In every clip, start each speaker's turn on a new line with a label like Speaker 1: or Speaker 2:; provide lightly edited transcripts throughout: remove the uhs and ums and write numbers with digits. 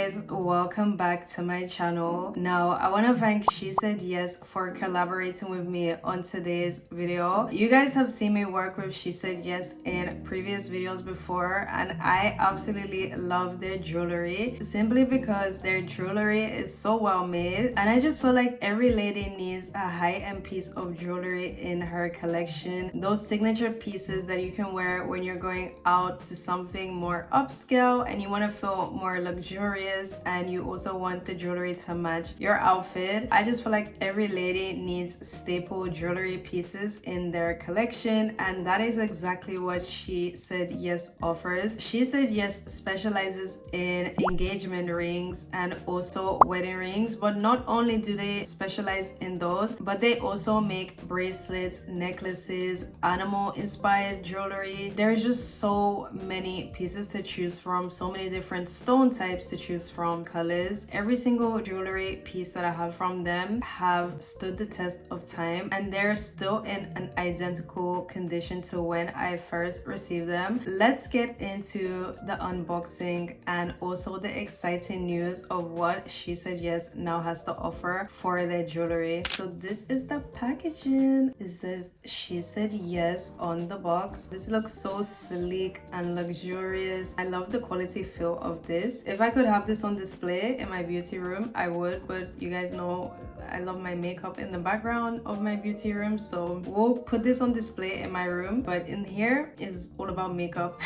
Speaker 1: guys, welcome back to my channel. Now I want to thank She Said Yes for collaborating with me on today's video. You guys have seen me work with She Said Yes in previous videos before, and I absolutely love their jewelry simply because their jewelry is so well made, and I just feel like every lady needs a high-end piece of jewelry in her collection. Those signature pieces that you can wear when you're going out to something more upscale and you want to feel more luxurious, and you also want the jewelry to match your outfit. I just feel like every lady needs staple jewelry pieces in their collection, and that is exactly what She Said Yes offers. She Said Yes specializes in engagement rings and also wedding rings, but not only do they specialize in those, but they also make bracelets, necklaces, animal inspired jewelry. There's just so many pieces to choose from, so many different stone types to choose from, colors. Every single jewelry piece that I have from them have stood the test of time, and they're still in an identical condition to when I first received them. Let's get into the unboxing and also the exciting news of what She Said Yes now has to offer for their jewelry. So this is the packaging. It says She Said Yes on the box. This looks so sleek and luxurious. I love the quality feel of this. If I could have this on display in my beauty room, I would, but you guys know I love my makeup in the background of my beauty room, so we'll put this on display in my room, but in here is all about makeup.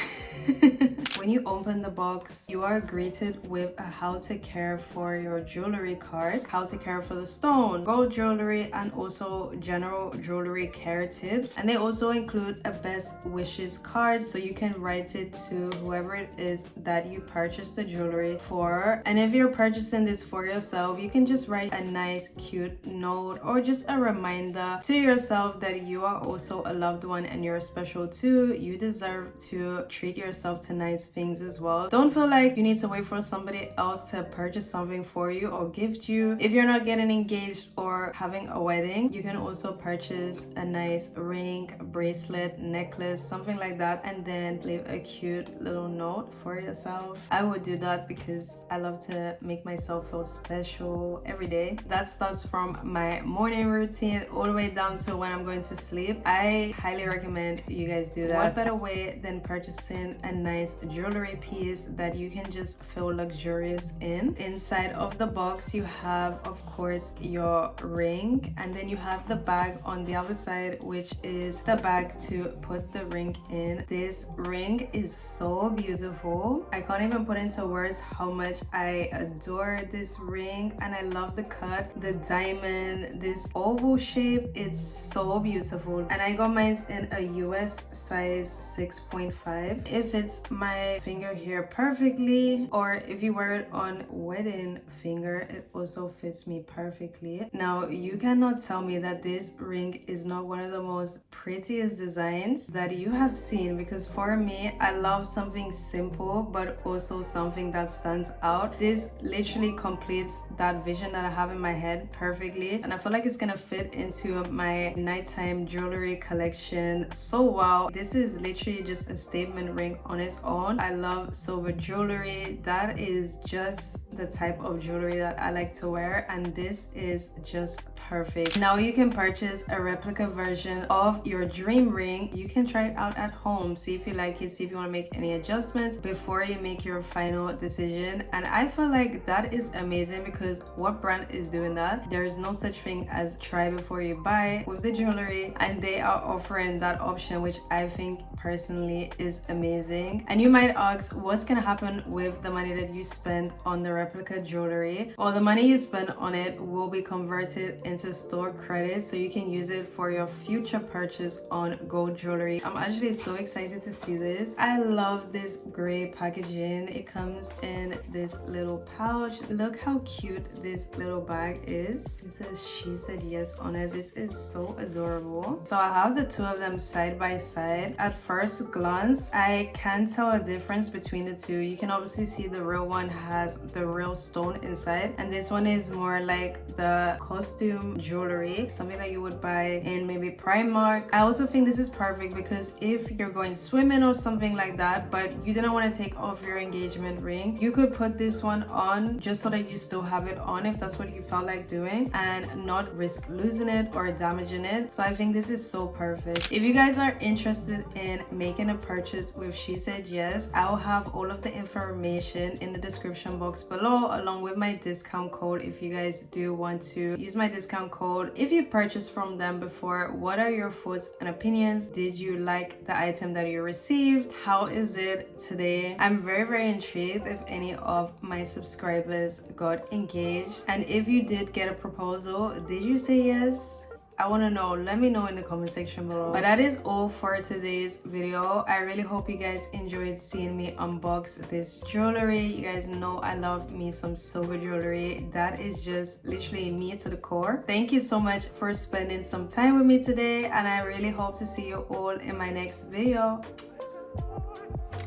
Speaker 1: When you open the box, you are greeted with a how to care for your jewelry card, how to care for the stone, gold jewelry, and also general jewelry care tips. And they also include a best wishes card, so you can write it to whoever it is that you purchased the jewelry for. And if you're purchasing this for yourself, you can just write a nice cute note or just a reminder to yourself that you are also a loved one and you're special too. You deserve to treat yourself to nice things as well. Don't feel like you need to wait for somebody else to purchase something for you or gift you. If you're not getting engaged or having a wedding, you can also purchase a nice ring, bracelet, necklace, something like that, and then leave a cute little note for yourself. I would do that because I love to make myself feel special every day. That starts from my morning routine all the way down to when I'm going to sleep. I highly recommend you guys do that. What better way than purchasing a nice jewelry piece that you can just feel luxurious in? Inside of the box, you have, of course, your ring, and then you have the bag on the other side, which is the bag to put the ring in. This ring is so beautiful. I can't even put into words how much I adore this ring, and I love the cut, the diamond, this oval shape. It's so beautiful, and I got mine in a US size 6.5. It fits my finger here perfectly, or if you wear it on wedding finger, it also fits me perfectly. Now you cannot tell me that this ring is not one of the most prettiest designs that you have seen, because for me, I love something simple but also something that stands out. This literally completes that vision that I have in my head perfectly, and I feel like it's gonna fit into my nighttime jewelry collection so well. This is literally just a statement ring on its own. I love silver jewelry. That is just the type of jewelry that I like to wear, and this is just perfect. Now you can purchase a replica version of your dream ring. You can try it out at home, see if you like it, see if you want to make any adjustments before you make your final decision. And I feel like that is amazing, because what brand is doing that? There is no such thing as try before you buy with the jewelry, and they are offering that option, which I think personally is amazing. And you might ask, what's gonna happen with the money that you spend on the replica jewelry? Well, the money you spend on it will be converted into store credit, so you can use it for your future purchase on gold jewelry. I'm actually so excited to see this. I love this gray packaging. It comes in this little pouch. Look how cute this little bag is. It says She Said Yes on it. This is so adorable. So I have the two of them side by side. At first glance, I can't tell a difference between the two. You can obviously see the real one has the real stone inside, and this one is more like the costume premium jewelry, something that you would buy in maybe Primark. I also think this is perfect because if you're going swimming or something like that, but you didn't want to take off your engagement ring, you could put this one on just so that you still have it on if that's what you felt like doing and not risk losing it or damaging it. So I think this is so perfect. If you guys are interested in making a purchase with Shesaidyes, I'll have all of the information in the description box below, along with my discount code if you guys do want to use my discount code. If you've purchased from them before, what are your thoughts and opinions? Did you like the item that you received? How is it today? I'm very intrigued if any of my subscribers got engaged, and if you did get a proposal, did you say yes? I want to know. Let me know in the comment section below. But that is all for today's video. I really hope you guys enjoyed seeing me unbox this jewelry. You guys know I love me some silver jewelry. That is just literally me to the core. Thank you so much for spending some time with me today, and I really hope to see you all in my next video.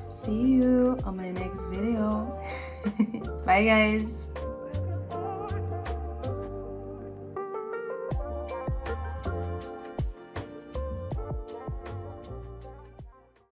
Speaker 1: See you on my next video. Bye guys.